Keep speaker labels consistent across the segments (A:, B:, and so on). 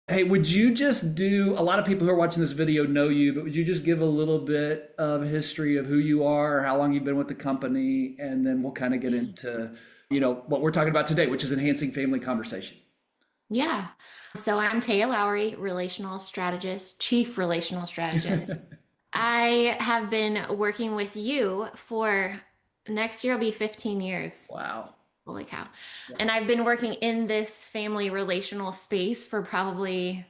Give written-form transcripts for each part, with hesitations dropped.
A: Hey, would you just do, a lot of people who are watching this video know you, but would you just give a little bit of history of who you are, how long you've been with the company, and then we'll kind of get into, what we're talking about today, which is enhancing family conversations.
B: Yeah. So I'm Taya Lowery, relational strategist, chief relational strategist. I have been working with you for next year will be 15 years.
A: Wow.
B: Holy cow.
A: Yeah.
B: And I've been working in this family relational space for probably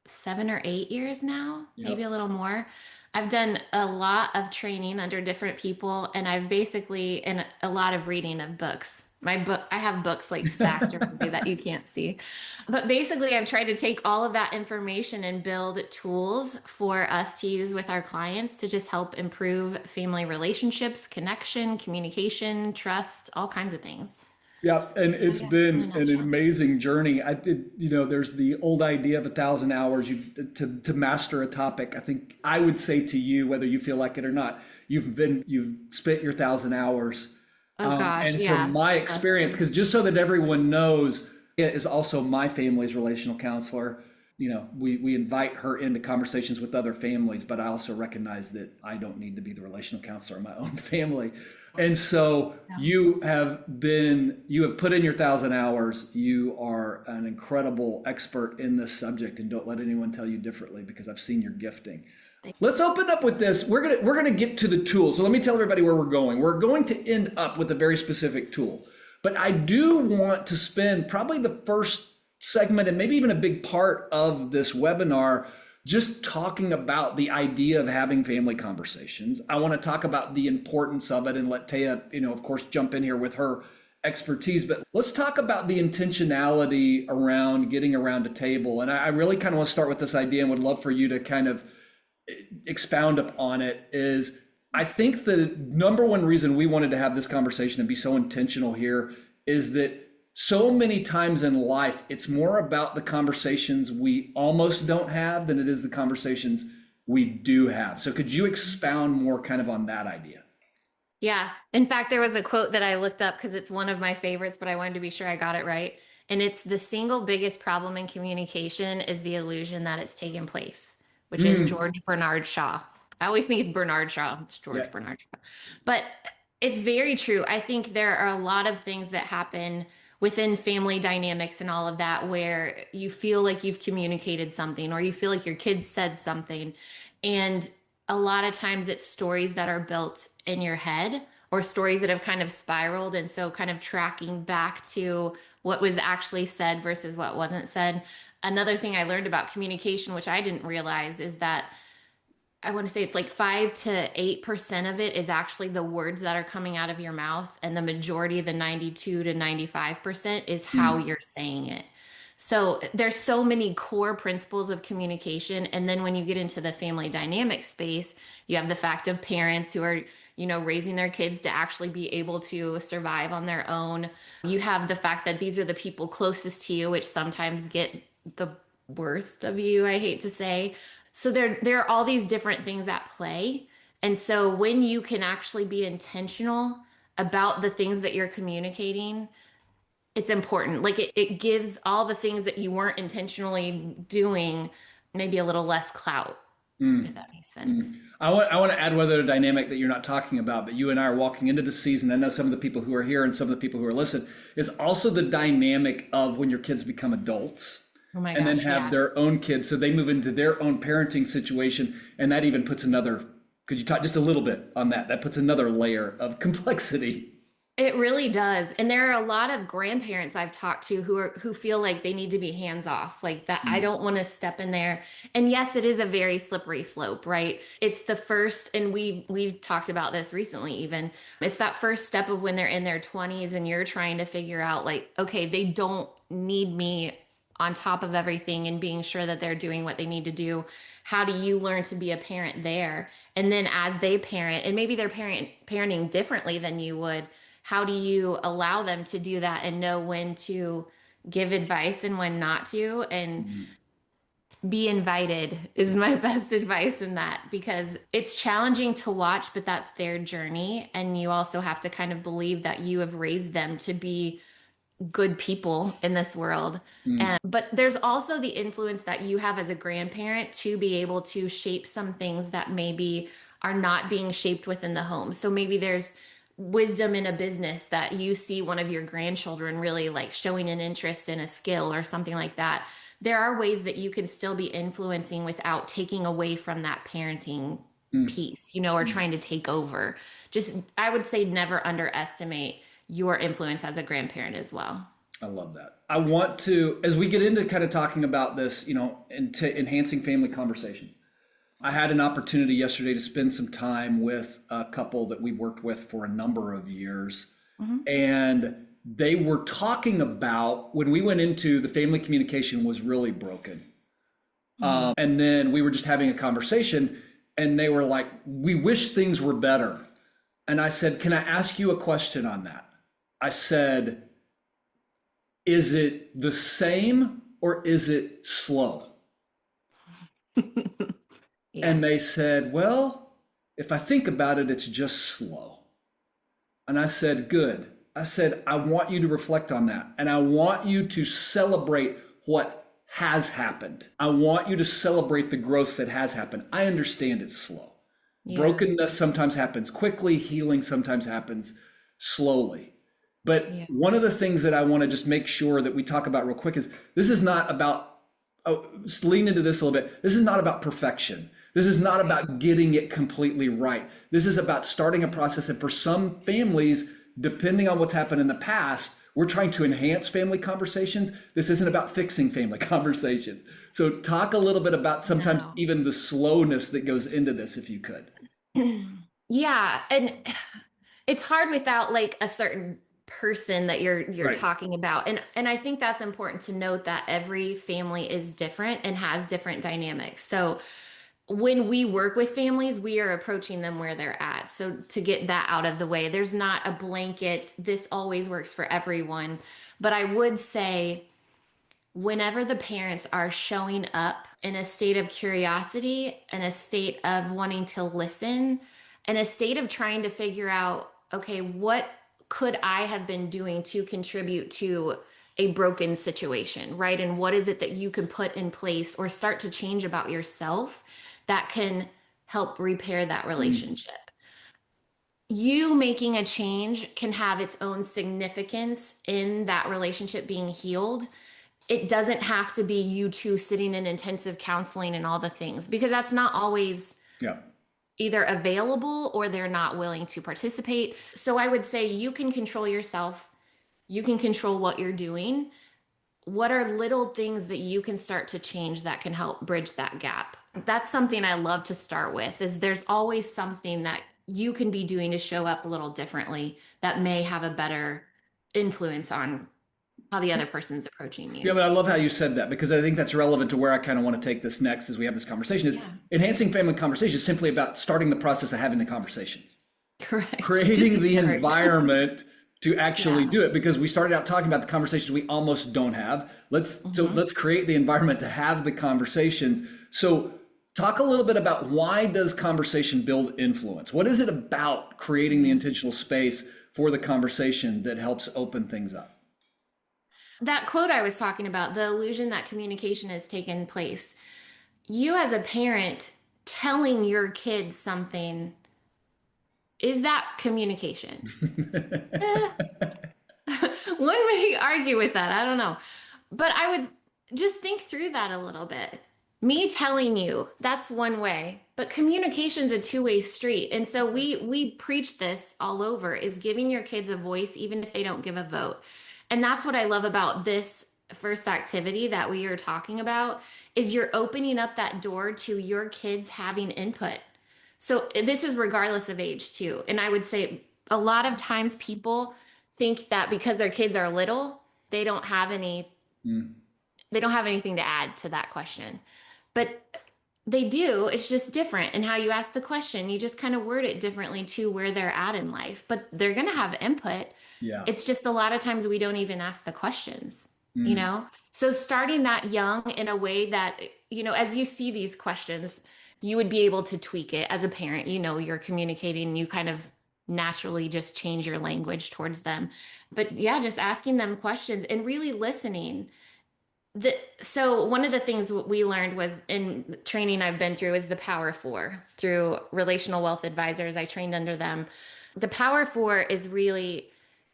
B: 7 or 8 years now, maybe
A: Yep.
B: a little more. I've done a lot of training under different people, and I've basically, and a lot of reading of books. I have books like stacked around me that you can't see. But basically, I've tried to take all of that information and build tools for us to use with our clients to just help improve family relationships, connection, communication, trust, all kinds of things.
A: Yeah, and
B: So
A: it's
B: yeah, in a
A: been an
B: nutshell.
A: amazing journey. I did, there's the old idea of 1,000 hours to master a topic. I think I would say to you, whether you feel like it or not, you've spent your 1,000 hours.
B: Oh gosh,
A: And from
B: yeah.
A: my
B: Trust
A: experience,
B: me.
A: because just so that everyone knows, it is also my family's relational counselor. We invite her into conversations with other families, but I also recognize that I don't need to be the relational counselor in my own family. And so
B: Yeah.
A: you have put in your 1,000 hours. You are an incredible expert in this subject, and don't let anyone tell you differently because I've seen your gifting. Let's open up with this. We're gonna get to the tool. So let me tell everybody where we're going. We're going to end up with a very specific tool. But I do want to spend probably the first segment and maybe even a big part of this webinar just talking about the idea of having family conversations. I want to talk about the importance of it and let Taya, of course, jump in here with her expertise. But let's talk about the intentionality around getting around a table. And I really kind of want to start with this idea and would love for you to kind of expound upon it. Is I think the number one reason we wanted to have this conversation and be so intentional here is that so many times in life, it's more about the conversations we almost don't have than it is the conversations we do have. So could you expound more kind of on that idea?
B: Yeah. In fact, there was a quote that I looked up because it's one of my favorites, but I wanted to be sure I got it right. And it's the single biggest problem in communication is the illusion that it's taken place, which is
A: Mm,
B: George Bernard Shaw. I always think it's Bernard Shaw. It's
A: yeah.
B: George Bernard Shaw. But it's very true. I think there are a lot of things that happen within family dynamics and all of that where you feel like you've communicated something or you feel like your kids said something. And a lot of times it's stories that are built in your head or stories that have kind of spiraled. And so, kind of tracking back to what was actually said versus what wasn't said. Another thing I learned about communication, which I didn't realize, is that I want to say it's like 5 to 8% of it is actually the words that are coming out of your mouth, and the majority, the 92 to 95%, is how
A: Mm,
B: you're saying it. So there's so many core principles of communication. And then when you get into the family dynamic space, you have the fact of parents who are, raising their kids to actually be able to survive on their own. You have the fact that these are the people closest to you, which sometimes get the worst of you, I hate to say. So there are all these different things at play. And so when you can actually be intentional about the things that you're communicating, it's important. Like it gives all the things that you weren't intentionally doing maybe a little less clout,
A: mm.
B: if that makes sense.
A: Mm. I want to add one other dynamic that you're not talking about, but you and I are walking into the season. I know some of the people who are here and some of the people who are listening is also the dynamic of when your kids become adults
B: Oh my
A: and then
B: gosh,
A: have
B: yeah.
A: their own kids. So they move into their own parenting situation. And that even puts another, could you talk just a little bit on that? That puts another layer of complexity.
B: It really does. And there are a lot of grandparents I've talked to who feel like they need to be hands off, like that I
A: Mm.
B: don't want to step in there. And yes, it is a very slippery slope, right? It's the first, and we talked about this recently even. It's that first step of when they're in their 20s and you're trying to figure out like, okay, they don't need me on top of everything and being sure that they're doing what they need to do. How do you learn to be a parent there? And then as they parent, and maybe they're parenting differently than you would, how do you allow them to do that and know when to give advice and when not to? And
A: Mm.
B: be invited is my best advice in that because it's challenging to watch, but that's their journey. And you also have to kind of believe that you have raised them to be good people in this world.
A: Mm.
B: And but there's also the influence that you have as a grandparent to be able to shape some things that maybe are not being shaped within the home. So maybe there's wisdom in a business that you see one of your grandchildren really like showing an interest in a skill or something like that. There are ways that you can still be influencing without taking away from that parenting
A: Mm.
B: piece, you know, or
A: Mm.
B: trying to take over. Just, I would say never underestimate your influence as a grandparent as well.
A: I love that. I want to, as we get into kind of talking about this, into enhancing family conversations. I had an opportunity yesterday to spend some time with a couple that we've worked with for a number of years.
B: Mhm.
A: And they were talking about when we went into the family communication was really broken.
B: Mhm.
A: And then we were just having a conversation and they were like, we wish things were better. And I said, can I ask you a question on that? I said, is it the same or is it slow? And
B: Yes.
A: they said, well, if I think about it, it's just slow. And I said, good. I said, I want you to reflect on that. And I want you to celebrate what has happened. I want you to celebrate the growth that has happened. I understand it's slow.
B: Yeah.
A: Brokenness sometimes happens quickly, healing sometimes happens slowly. But
B: Yeah.
A: one of the things that I want to just make sure that we talk about real quick is this is not about, oh, lean into this a little bit. This is not about perfection. This is not
B: Right.
A: about getting it completely right. This is about starting a process. And for some families, depending on what's happened in the past, we're trying to enhance family conversations. This isn't about fixing family conversations. So, talk a little bit about sometimes
B: No.
A: even the slowness that goes into this, if you could.
B: Yeah, and it's hard without like a certain person that you're
A: Right.
B: talking about. And I think that's important to note that every family is different and has different dynamics. So when we work with families, we are approaching them where they're at. So to get that out of the way, there's not a blanket, this always works for everyone. But I would say whenever the parents are showing up in a state of curiosity and a state of wanting to listen and a state of trying to figure out, okay, what could I have been doing to contribute to a broken situation, right? And what is it that you could put in place or start to change about yourself that can help repair that
A: Mm.
B: relationship? You making a change can have its own significance in that relationship being healed. It doesn't have to be you two sitting in intensive counseling and all the things because that's not always
A: Yeah.
B: either available or they're not willing to participate. So I would say you can control yourself, you can control what you're doing. What are little things that you can start to change that can help bridge that gap? That's something I love to start with is there's always something that you can be doing to show up a little differently that may have a better influence on how the other person's approaching
A: Yeah,
B: you.
A: but I love how you said that because I think that's relevant to where I kind of want to take this next as we have this conversation is
B: Yeah.
A: enhancing family conversation is simply about starting the process of having the conversations,
B: Correct. Just
A: creating the
B: start.
A: environment to actually
B: Yeah.
A: do it because we started out talking about the conversations we almost don't have.
B: Mhm.
A: Let's create the environment to have the conversations. So talk a little bit about why does conversation build influence? What is it about creating the
B: Mhm.
A: intentional space for the conversation that helps open things up?
B: That quote I was talking about, the illusion that communication has taken place. You as a parent telling your kids something, is that communication? Eh, one may argue with that. I don't know. But I would just think through that a little bit. Me telling you, that's one way, but communication's a two-way street. And so we preach this all over is giving your kids a voice even if they don't give a vote. And that's what I love about this first activity that we are talking about is you're opening up that door to your kids having input. So this is regardless of age too. And I would say a lot of times people think that because their kids are little, they don't have any
A: Mm.
B: they don't have anything to add to that question. But they do. It's just different in how you ask the question. You just kind of word it differently to where they're at in life, but they're going to have input.
A: Yeah.
B: It's just a lot of times we don't even ask the questions, you
A: Mm.
B: know? So starting that young in a way that, you know, as you see these questions, you would be able to tweak it as a parent. You know, you're communicating, you kind of naturally just change your language towards them. But yeah, just asking them questions and really listening. So one of the things we learned was in training I've been through is the Power Four through relational wealth advisors. I trained under them. The Power Four is really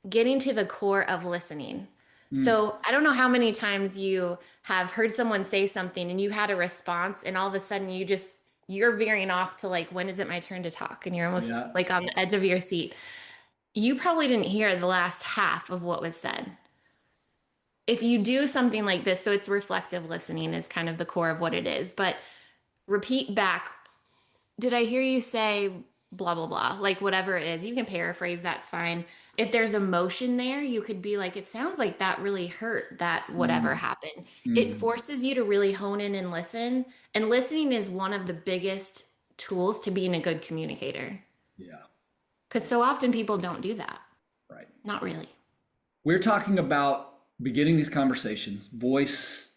B: getting to the core of listening.
A: Mm,
B: So I don't know how many times you have heard someone say something and you had a response, and all of a sudden you're veering off to like, when is it my turn to talk? And you're almost
A: yeah.
B: like on the edge of your seat. You probably didn't hear the last half of what was said. If you do something like this, so it's reflective listening is kind of the core of what it is, but repeat back, did I hear you say blah, blah, blah? Like whatever it is, you can paraphrase, that's fine. If there's emotion there, you could be like, it sounds like that really hurt that whatever
A: Mm,
B: happened. It
A: mm,
B: forces you to really hone in and listen. And listening is one of the biggest tools to being a good communicator.
A: yeah.
B: Because so often people don't do that.
A: Right.
B: Not really.
A: We're talking about beginning these conversations, voice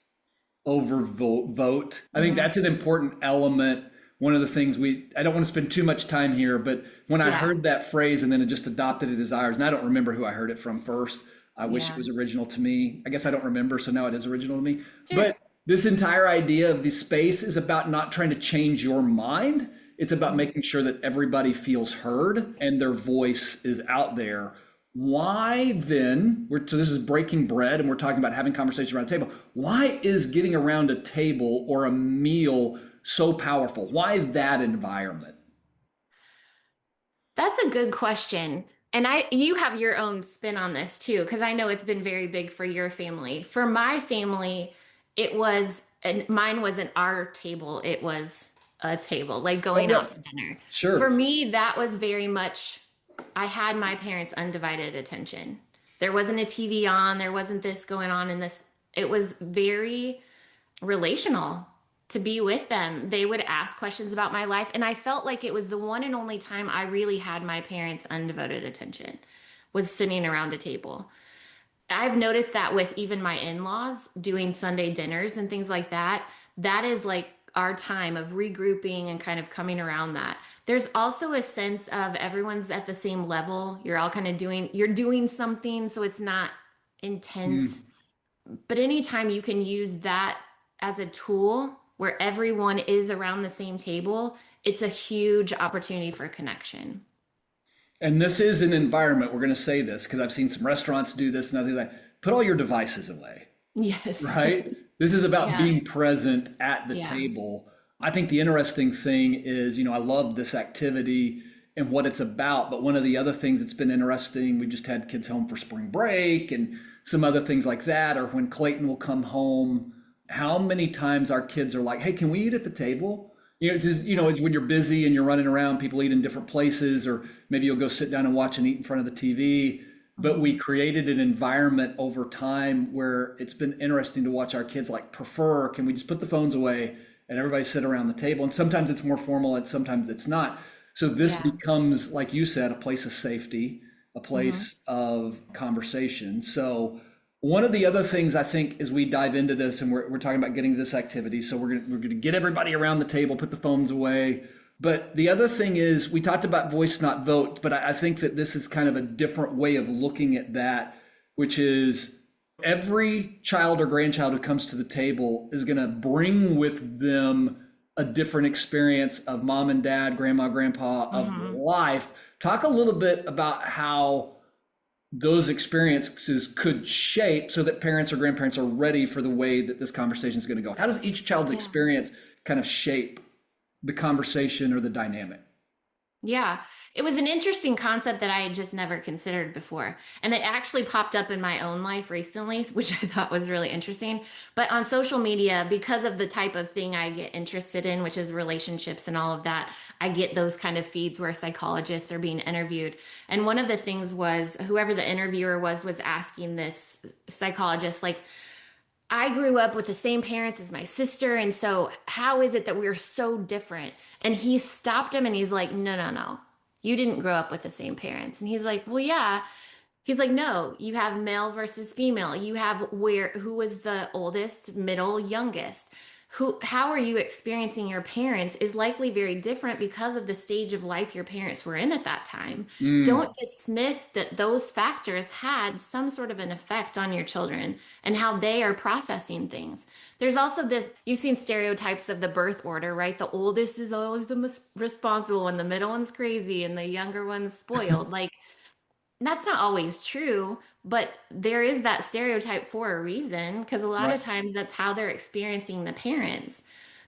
A: over vote. I think
B: Hmm.
A: that's an important element. One of the things I don't want to spend too much time here, but when I
B: Yeah.
A: heard that phrase and then it just adopted it as ours, and I don't remember who I heard it from first. I wish it
B: Yeah.
A: was original to me. I guess I don't remember, so now it is original to me.
B: Sure.
A: But this entire idea of the space is about not trying to change your mind. It's about
B: Mhm.
A: making sure that everybody feels heard and their voice is out there. Why then, so this is breaking bread and we're talking about having conversations around a table. Why is getting around a table or a meal so powerful? Why that environment?
B: That's a good question. And you have your own spin on this too, because I know it's been very big for your family. For my family, and mine wasn't our table, it was a table, like
A: Oh,
B: going
A: yeah,
B: out to dinner. For
A: sure.
B: me, that was very much, I had my parents' undivided attention. There wasn't a TV on, there wasn't this going on in this. It was very relational to be with them. They would ask questions about my life, and I felt like it was the one and only time I really had my parents' undevoted attention was sitting around a table. I've noticed that with even my in-laws doing Sunday dinners and things like that. That is like our time of regrouping and kind of coming around that. There's also a sense of everyone's at the same level. You're all kind of you're doing something, so it's not intense,
A: Mm.
B: but anytime you can use that as a tool where everyone is around the same table, it's a huge opportunity for connection.
A: And this is an environment, we're going to say this because I've seen some restaurants do this and others like, put all your devices away,
B: Yes.
A: right? This is about
B: Yeah.
A: being present at the
B: Yeah.
A: table. I think the interesting thing is, I love this activity and what it's about. But one of the other things that's been interesting, we just had kids home for spring break and some other things like that, or when Clayton will come home, how many times our kids are like, hey, can we eat at the table?
B: Yeah.
A: When you're busy and you're running around, people eat in different places, or maybe you'll go sit down and watch and eat in front of the TV. But we
B: Mhm.
A: created an environment over time where it's been interesting to watch our kids like prefer, can we just put the phones away and everybody sit around the table? And sometimes it's more formal and sometimes it's not. So this
B: Yeah.
A: becomes, like you said, a place of safety, a
B: Hmm.
A: place of conversation. So one of the other things I think as we dive into this, and we're talking about getting this activity, so we're gonna get everybody around the table, put the phones away. But the other thing is, we talked about voice, not vote, but I think that this is kind of a different way of looking at that, which is every child or grandchild who comes to the table is going to bring with them a different experience of mom and dad, grandma, grandpa, of
B: Hmm.
A: life. Talk a little bit about how those experiences could shape so that parents or grandparents are ready for the way that this conversation is going to go. How does each child's
B: Yeah.
A: experience kind of shape the conversation or the dynamic?
B: Yeah, it was an interesting concept that I had just never considered before. And it actually popped up in my own life recently, which I thought was really interesting. But on social media, because of the type of thing I get interested in, which is relationships and all of that, I get those kind of feeds where psychologists are being interviewed. And one of the things was whoever the interviewer was asking this psychologist, like, I grew up with the same parents as my sister. And so, how is it that we're so different? And he stopped him and he's like, no, no, no. You didn't grow up with the same parents. And he's like, well, yeah. He's like, no, you have male versus female. You have who was the oldest, middle, youngest. how are you experiencing your parents is likely very different because of the stage of life your parents were in at that time.
A: Mm,
B: Don't dismiss that those factors had some sort of an effect on your children and how they are processing things. There's also this, you've seen stereotypes of the birth order, right? The oldest is always the most responsible, and the middle one's crazy, and the younger one's spoiled. Like, that's not always true, but there is that stereotype for a reason, because a lot
A: right.
B: of times that's how they're experiencing the parents.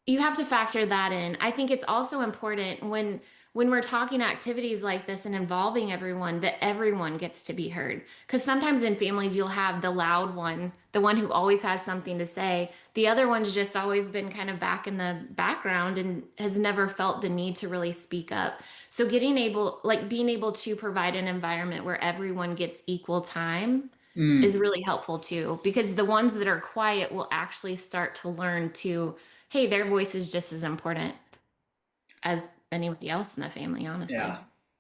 B: You have to factor that in. I think it's also important when we're talking activities like this and involving everyone, that everyone gets to be heard. Because sometimes in families you'll have the loud one, the one who always has something to say. The other one's just always been kind of back in the background and has never felt the need to really speak up. So being able to provide an environment where everyone gets equal time is
A: Mm.
B: really helpful too, because the ones that are quiet will actually start to learn to, hey, their voice is just as important as anybody else in the family,
A: Yeah.
B: honestly.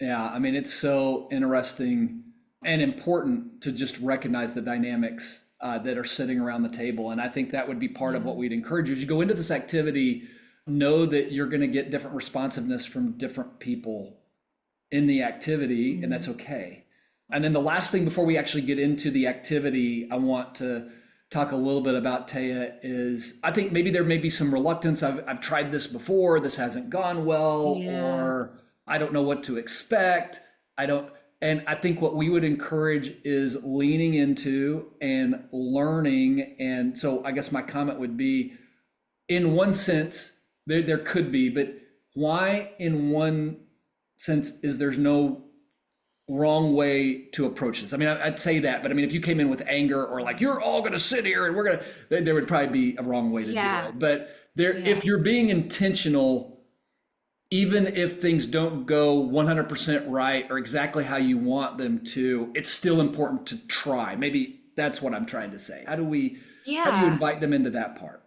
A: Yeah. I mean, it's so interesting and important to just recognize the dynamics that are sitting around the table. And I think that would be part of
B: Yeah.
A: what we'd encourage you as you go into this activity. Know that you're going to get different responsiveness from different people in the activity, and that's
B: Mhm.
A: okay. And then the last thing before we actually get into the activity, I want to talk a little bit about Taya is I think maybe there may be some reluctance. I've tried this before, this hasn't gone well,
B: Yeah.
A: or I don't know what to expect. I don't, and I think what we would encourage is leaning into and learning. And so I guess my comment would be in one sense, there could be, but why in one sense is there's no wrong way to approach this? I mean, I'd say that, but I mean, if you came in with anger or like you're all going to sit here and we're going to, there would probably be a wrong way to do
B: Yeah.
A: it. But there,
B: Yeah.
A: if you're being intentional, even if things don't go 100% right or exactly how you want them to, it's still important to try. Maybe that's what I'm trying to say. How do you
B: Yeah.
A: invite them into that part?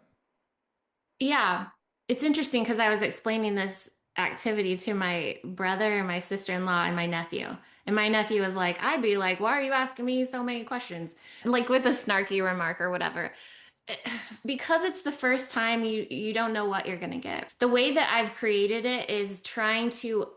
B: Yeah. It's interesting because I was explaining this activity to my brother and my sister-in-law and my nephew. And my nephew was like, I'd be like, why are you asking me so many questions? Like with a snarky remark or whatever. Because it's the first time you don't know what you're going to get. The way that I've created it is trying to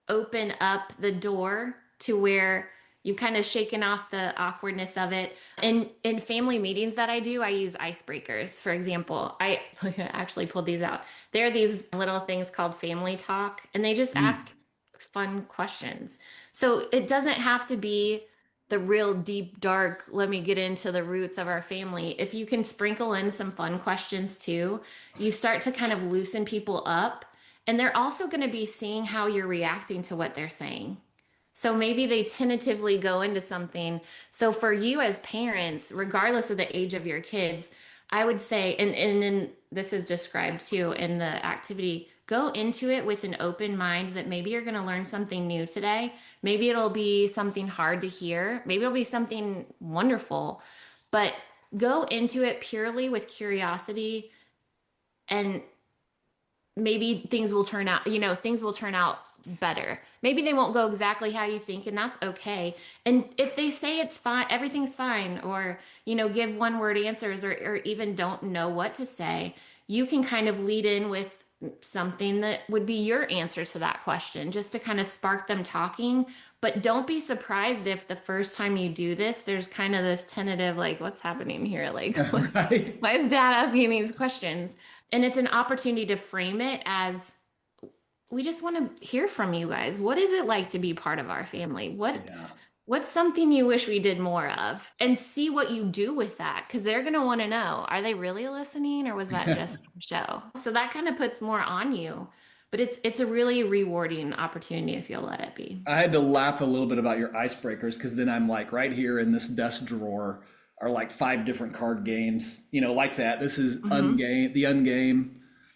B: open up the door to where you've kind of shaken off the awkwardness of it. And in family meetings that I do, I use icebreakers. For example, I actually pulled these out. There are these little things called family talk, and they just
A: Mm.
B: ask fun questions. So it doesn't have to be the real deep, dark, let me get into the roots of our family. If you can sprinkle in some fun questions too, you start to kind of loosen people up, and they're also going to be seeing how you're reacting to what they're saying. So maybe they tentatively go into something. So for you as parents, regardless of the age of your kids, I would say, and this is described too in the activity, go into it with an open mind that maybe you're going to learn something new today. Maybe it'll be something hard to hear. Maybe it'll be something wonderful, but go into it purely with curiosity, and maybe things will turn out better. Maybe they won't go exactly how you think, and that's okay. And if they say it's fine, everything's fine, or, give one word answers, or even don't know what to say, you can kind of lead in with something that would be your answer to that question, just to kind of spark them talking. But don't be surprised if the first time you do this, there's kind of this tentative, like, what's happening here? Like,
A: Right?
B: why is dad asking these questions? And it's an opportunity to frame it as, we just want to hear from you guys. What is it like to be part of our family?
A: Yeah.
B: What's something you wish we did more of? And see what you do with that, because they're going to want to know, are they really listening, or was that just show? So that kind of puts more on you. But it's a really rewarding opportunity if you'll let it be.
A: I had to laugh a little bit about your icebreakers because then I'm like, right here in this desk drawer are like five different card games, like that. This is
B: Hmm.
A: the Ungame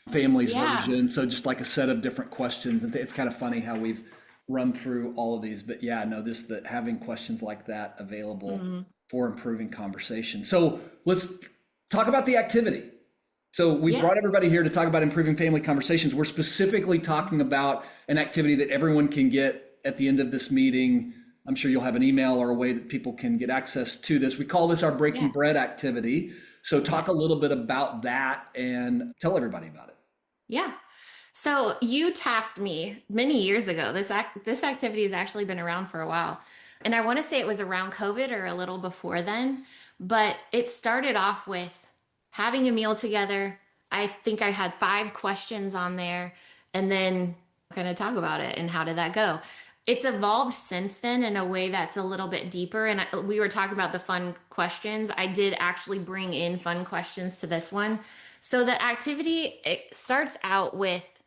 A: Families
B: Yeah.
A: version. So just like a set of different questions. And it's kind of funny how we've run through all of these. But yeah, no, just that having questions like that available
B: Hmm.
A: for improving conversation. So let's talk about the activity. So we
B: Yeah.
A: brought everybody here to talk about improving family conversations. We're specifically talking about an activity that everyone can get at the end of this meeting. I'm sure you'll have an email or a way that people can get access to this. We call this our Breaking
B: Yeah.
A: Bread activity. So
B: Yeah.
A: talk a little bit about that and tell everybody about it.
B: Yeah. So you tasked me many years ago. This activity has actually been around for a while. And I want to say it was around COVID or a little before then, but it started off with having a meal together. I think I had 5 questions on there and then kind of talk about it and how did that go. It's evolved since then in a way that's a little bit deeper. And we were talking about the fun questions. I did actually bring in fun questions to this one. So the activity, it starts out with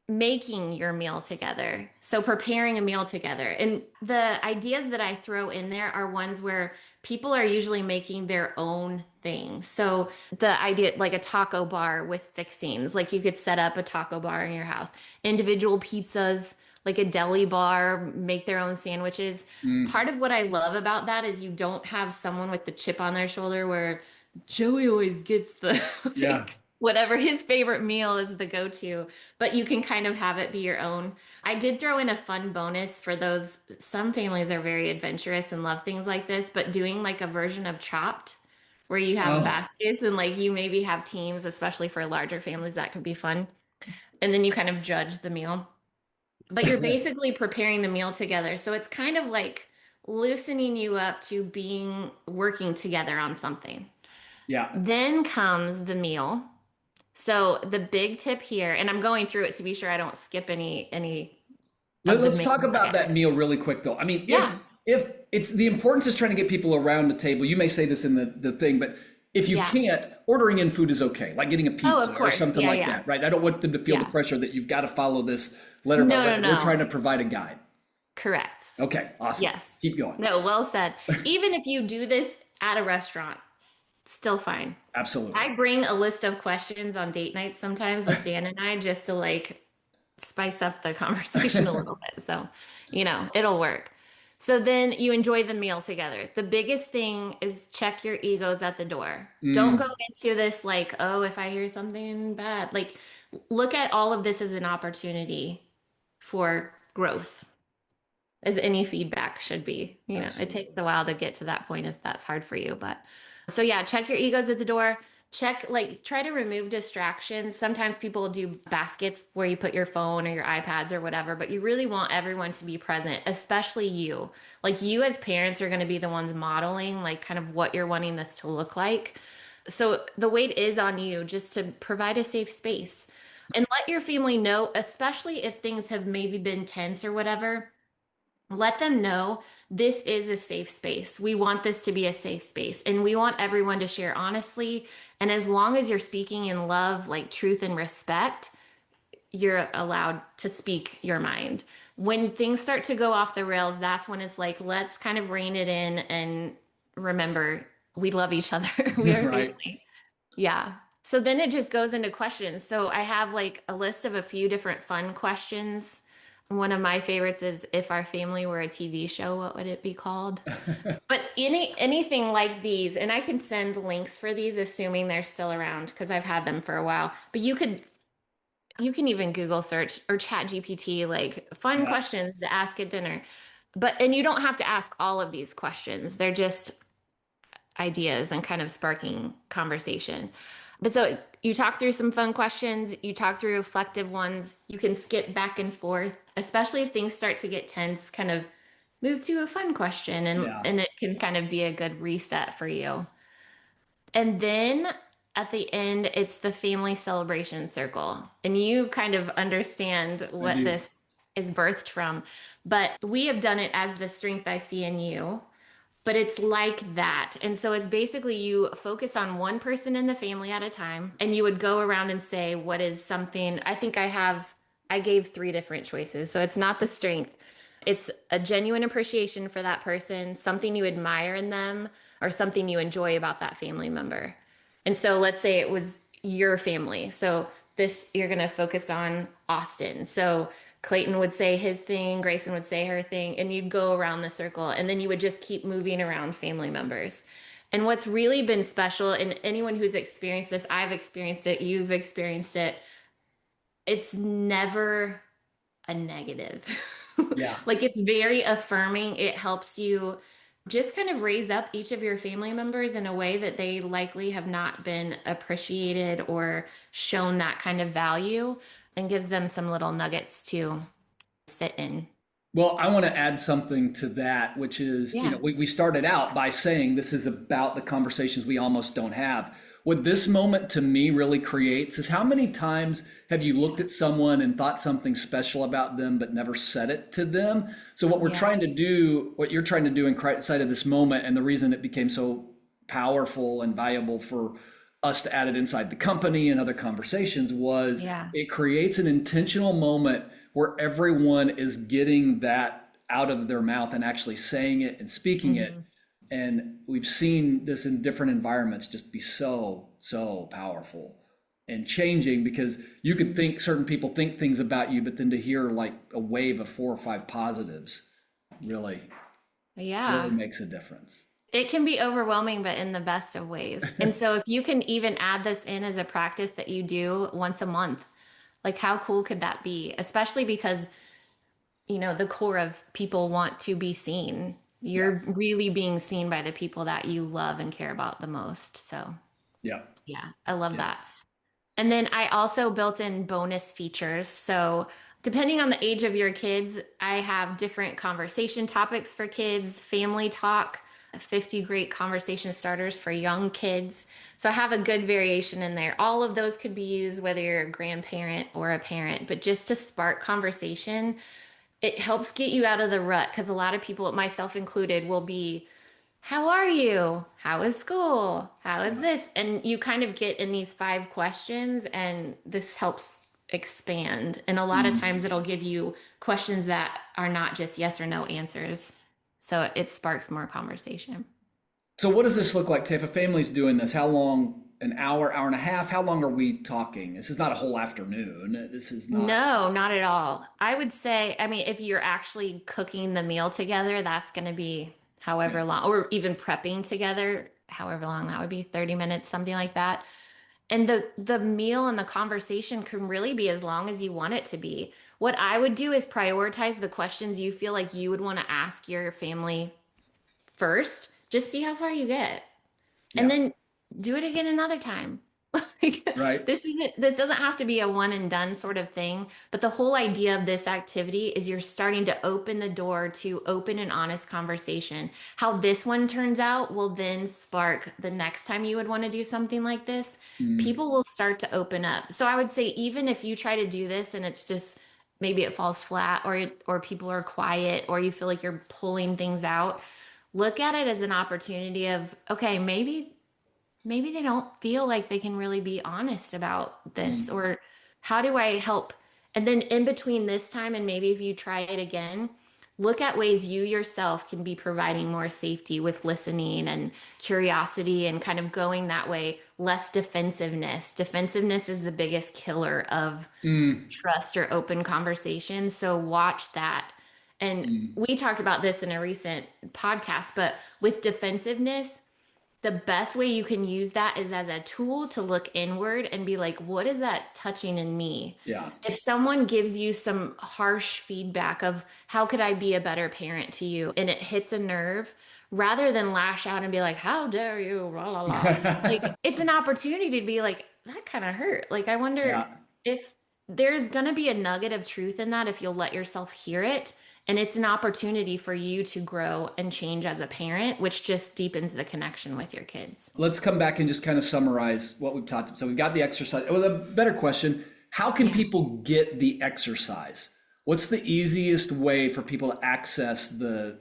B: making your meal together. So preparing a meal together. And the ideas that I throw in there are ones where people are usually making their own things. So the idea, like a taco bar with fixings, like you could set up a taco bar in your house, individual pizzas, like a deli bar, make their own sandwiches.
A: Mm,
B: Part of what I love about that is you don't have someone with the chip on their shoulder where Joey always gets the
A: yeah.
B: like whatever his favorite meal is the go-to, but you can kind of have it be your own. I did throw in a fun bonus for those. Some families are very adventurous and love things like this, but doing like a version of Chopped where you have
A: Oh,
B: baskets and like you maybe have teams, especially for larger families, that could be fun. And then you kind of judge the meal. But you're basically preparing the meal together. So it's kind of like loosening you up to being working together on something.
A: yeah.
B: Then comes the meal. So the big tip here, and I'm going through it to be sure I don't skip any of the
A: Let's
B: main
A: talk about that
B: nuggets.
A: meal really quick though. I mean,
B: Yeah,
A: if it's the importance is trying to get people around the table. You may say this in the thing, but if you
B: yeah.
A: can't, ordering in food is okay, like getting a
B: Oh,
A: pizza
B: of
A: or
B: course.
A: something
B: Yeah,
A: like
B: yeah,
A: that, right? I don't want them to feel the
B: yeah.
A: pressure that you've got to follow this letter by
B: No, no,
A: letter. We're trying
B: no.
A: to provide a guide.
B: Correct.
A: Okay, awesome.
B: Yes.
A: Keep going.
B: No, well said. Even if you do this at a restaurant, still fine.
A: Absolutely.
B: I bring a list of questions on date nights sometimes with Dan and I just to like spice up the conversation a little bit. So, it'll work. So then you enjoy the meal together. The biggest thing is check your egos at the door. Don't go
A: Mm,
B: into this like, oh, if I hear something bad, like look at all of this as an opportunity for growth, as any feedback should be. It takes
A: absolutely.
B: a while to get to that point if that's hard for you. But so yeah, check your egos at the door. Check, like, try to remove distractions. Sometimes people do baskets where you put your phone or your iPads or whatever, but you really want everyone to be present, especially you. Like, you as parents are going to be the ones modeling, like, kind of what you're wanting this to look like. So the weight is on you just to provide a safe space and let your family know, especially if things have maybe been tense or whatever, let them know this is a safe space. We want this to be a safe space and we want everyone to share honestly. And as long as you're speaking in love, like truth and respect, you're allowed to speak your mind. When things start to go off the rails, that's when it's like, let's kind of rein it in and remember we love each other. We are
A: Right.
B: family. Yeah. So then it just goes into questions. So I have like a list of a few different fun questions. One of my favorites is if our family were a TV show, what would it be called? But anything like these, and I can send links for these assuming they're still around because I've had them for a while. But you can even Google search or chat GPT like fun
A: Yeah.
B: questions to ask at dinner. And you don't have to ask all of these questions. They're just ideas and kind of sparking conversation. But so you talk through some fun questions, you talk through reflective ones, you can skip back and forth, especially if things start to get tense, kind of move to a fun question and
A: Yeah.
B: and it can kind of be a good reset for you. And then at the end, it's the family celebration circle. And you kind of understand
A: I
B: what
A: do.
B: this is birthed from. But we have done it as the strength I see in you, but it's like that. And so it's basically you focus on one person in the family at a time, and you would go around and say, what is something? I gave 3 different choices. So it's not the strength, it's a genuine appreciation for that person, something you admire in them, or something you enjoy about that family member. And so let's say it was your family. So you're going to focus on Austin. So Clayton would say his thing, Grayson would say her thing, and you'd go around the circle and then you would just keep moving around family members. And what's really been special, and anyone who's experienced this, I've experienced it, you've experienced it, it's never a negative.
A: Yeah.
B: Like it's very affirming. It helps you. Just kind of raise up each of your family members in a way that they likely have not been appreciated or shown that kind of value, and gives them some little nuggets to sit in.
A: Well, I want to add something to that, which is,
B: Yeah.
A: we started out by saying this is about the conversations we almost don't have. What this moment to me really creates is how many times have you looked at someone and thought something special about them, but never said it to them? So what we're
B: Yeah.
A: trying to do, what you're trying to do inside of this moment, and the reason it became so powerful and valuable for us to add it inside the company and other conversations was
B: Yeah.
A: it creates an intentional moment where everyone is getting that out of their mouth and actually saying it and speaking it.
B: Mhm.
A: And we've seen this in different environments just be so powerful and changing, because you could think certain people think things about you, but then to hear like a wave of 4 or 5 positives really, really
B: Yeah.
A: makes a difference.
B: It can be overwhelming, but in the best of ways. And so if you can even add this in as a practice that you do once a month, like how cool could that be? Especially because, the core of people want to be seen.
A: Yeah.
B: You're really being seen by the people that you love and care about the most. So,
A: Yeah.
B: yeah, I love
A: Yeah.
B: that. And then I also built in bonus features. So, depending on the age of your kids, I have different conversation topics for kids, family talk, 50 great conversation starters for young kids. So, I have a good variation in there. All of those could be used whether you're a grandparent or a parent, but just to spark conversation, it helps get you out of the rut because a lot of people, myself included, will be, how are you? How is school? How is
A: Yeah.
B: this? And you kind of get in these 5 questions, and this helps expand. And a lot of
A: Mm.
B: times it'll give you questions that are not just yes or no answers. So it sparks more conversation.
A: So what does this look like, Tiff? If a family's doing this, how long? An hour, hour and a half? How long are we talking? This is not a whole afternoon. This is not.
B: No, not at all. I would say, I mean, if you're actually cooking the meal together, that's going to be
A: Yeah.
B: however long, or even prepping together, however long that would be, 30 minutes, something like that. And the meal and the conversation can really be as long as you want it to be. What I would do is prioritize the questions you feel like you would want to ask your family first. Just see how far you get. And
A: Yeah.
B: then do it again another time. Like,
A: Right.
B: this doesn't have to be a one and done sort of thing, but the whole idea of this activity is you're starting to open the door to open and honest conversation. How this one turns out will then spark the next time you would want to do something like this.
A: Mm.
B: People will start to open up. So I would say even if you try to do this and it's just maybe it falls flat, or people are quiet, or you feel like you're pulling things out, look at it as an opportunity of, okay, maybe they don't feel like they can really be honest about this,
A: Mm.
B: or how do I help? And then in between this time and maybe if you try it again, look at ways you yourself can be providing more safety with listening and curiosity and kind of going that way, less defensiveness. Defensiveness is the biggest killer of
A: Mm.
B: trust or open conversation. So watch that. And
A: Mm.
B: we talked about this in a recent podcast, but with defensiveness, the best way you can use that is as a tool to look inward and be like, what is that touching in me?
A: Yeah.
B: If someone gives you some harsh feedback of how could I be a better parent to you, and it hits a nerve, rather than lash out and be like, how dare you, la la la. Like it's an opportunity to be like, that kind of hurt. Like I wonder
A: Yeah.
B: if there's gonna be a nugget of truth in that if you'll let yourself hear it. And it's an opportunity for you to grow and change as a parent, which just deepens the connection with your kids.
A: Let's come back and just kind of summarize what we've talked about. So we've got the exercise. Well, a better question, how can
B: Yeah.
A: people get the exercise? What's the easiest way for people to access the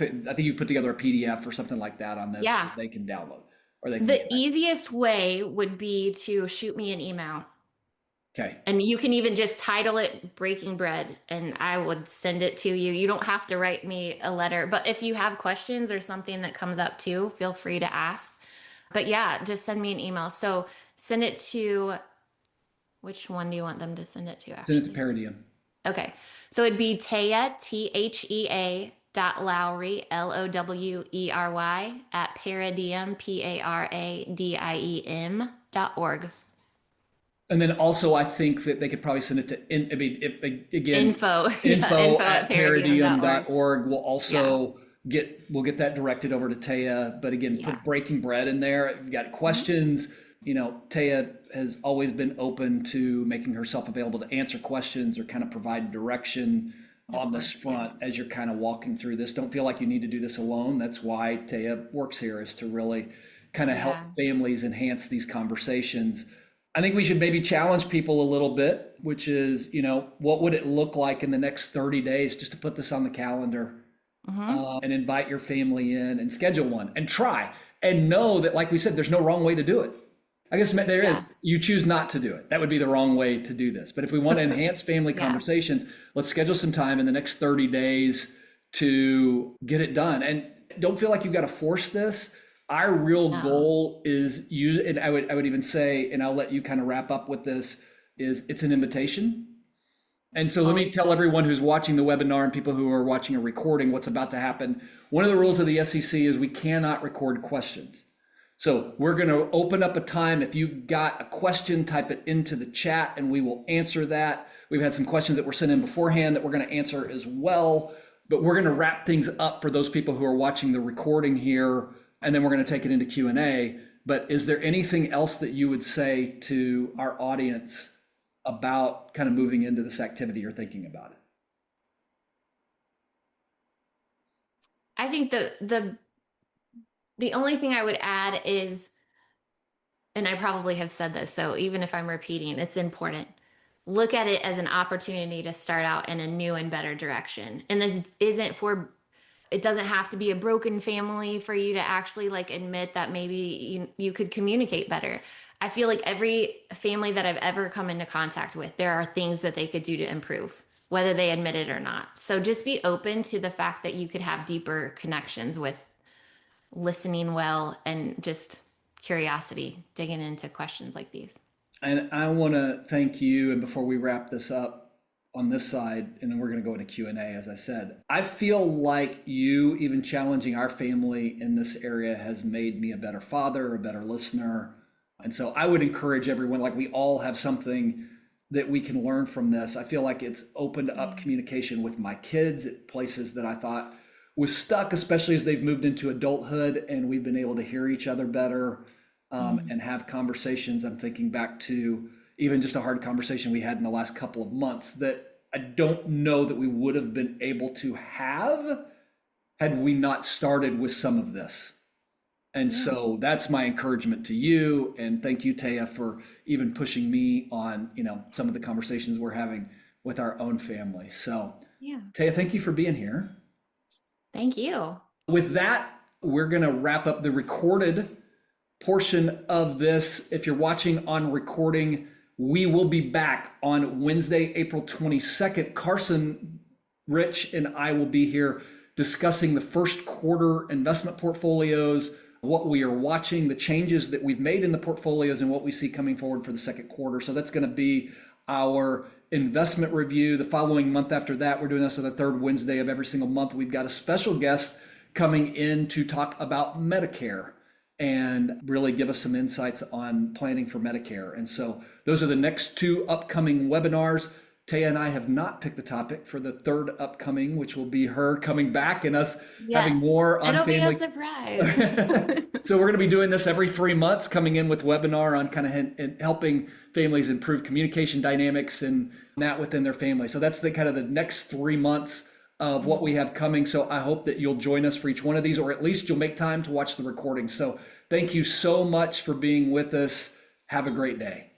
A: I think you put together a PDF or something like that on this
B: Yeah.
A: that they can download or they can
B: The
A: get.
B: easiest way would be to shoot me an email.
A: Okay.
B: And you can even just title it Breaking Bread and I would send it to you. You don't have to write me a letter, but if you have questions or something that comes up too, feel free to ask. But yeah, just send me an email. So send it to, which one do you want them to send it to
A: Send it to
B: actually?
A: Paradiem.
B: Okay. So it'd be Thea, Thea dot Lowery, Lowery at Paradiem, Paradiem.org.
A: And then also, I think that they could probably send it to, I mean, if again,
B: Info, yeah,
A: info
B: info at
A: at
B: paradiem.org.
A: paradiem.org will
B: Yeah.
A: also we'll get that directed over to Taya. But again,
B: Yeah.
A: put breaking bread in there. If you've got questions, Taya has always been open to making herself available to answer questions or kind of provide direction
B: Of
A: on this
B: course. Yeah.
A: front as you're kind of walking through this. Don't feel like you need to do this alone. That's why Taya works here, is to really kind of help
B: Yeah.
A: families enhance these conversations. I think we should maybe challenge people a little bit, which is, what would it look like in the next 30 days just to put this on the calendar,
B: Hmm.
A: and invite your family in and schedule one and try and know that, like we said, there's no wrong way to do it. I guess there is.
B: Yeah.
A: You choose not to do it. That would be the wrong way to do this. But if we want to enhance family
B: Yeah.
A: conversations, let's schedule some time in the next 30 days to get it done. And don't feel like you've got to force this. Our real
B: No.
A: goal is you, and I would even say, and I'll let you kind of wrap up with this, is it's an invitation. And so let me
B: Always.
A: tell everyone who's watching the webinar and people who are watching a recording what's about to happen. One of the rules of the SEC is we cannot record questions. So we're going to open up a time. If you've got a question, type it into the chat and we will answer that. We've had some questions that were sent in beforehand that we're going to answer as well. But we're going to wrap things up for those people who are watching the recording here, and then we're going to take it into Q&A. But is there anything else that you would say to our audience about kind of moving into this activity or thinking about it?
B: I think the only thing I would add is, and I probably have said this, so even if I'm repeating, it's important. Look at it as an opportunity to start out in a new and better direction. And this isn't for, it doesn't have to be a broken family for you to actually like admit that maybe you could communicate better. I feel like every family that I've ever come into contact with, there are things that they could do to improve, whether they admit it or not. So just be open to the fact that you could have deeper connections with listening well and just curiosity, digging into questions like these.
A: And I want to thank you. And before we wrap this up on this side, and then we're going to go into Q&A, as I said, I feel like you even challenging our family in this area has made me a better father, a better listener. And so I would encourage everyone, like we all have something that we can learn from this. I feel like it's opened up communication with my kids at places that I thought was stuck, especially as they've moved into adulthood and we've been able to hear each other better, and have conversations. I'm thinking back to even just a hard conversation we had in the last couple of months that I don't know that we would have been able to have had we not started with some of this. And
B: Yeah.
A: so that's my encouragement to you. And thank you, Taya, for even pushing me on, some of the conversations we're having with our own family. So
B: Yeah.
A: Taya, thank you for being here.
B: Thank you.
A: With that, we're going to wrap up the recorded portion of this. If you're watching on recording, we will be back on Wednesday, April 22nd. Carson, Rich, and I will be here discussing the first quarter investment portfolios, what we are watching, the changes that we've made in the portfolios, and what we see coming forward for the second quarter. So that's going to be our investment review. The following month after that, we're doing this on the third Wednesday of every single month. We've got a special guest coming in to talk about Medicare and really give us some insights on planning for Medicare. And so those are the next two upcoming webinars. Taya and I have not picked the topic for the third upcoming, which will be her coming back and us having
B: Yes.
A: more on
B: It'll be a
A: family.
B: surprise.
A: So we're going to be doing this every 3 months, coming in with webinar on kind of helping families improve communication dynamics and that within their family. So that's the kind of the next 3 months of what we have coming. So I hope that you'll join us for each one of these, or at least you'll make time to watch the recording. So thank you so much for being with us. Have a great day.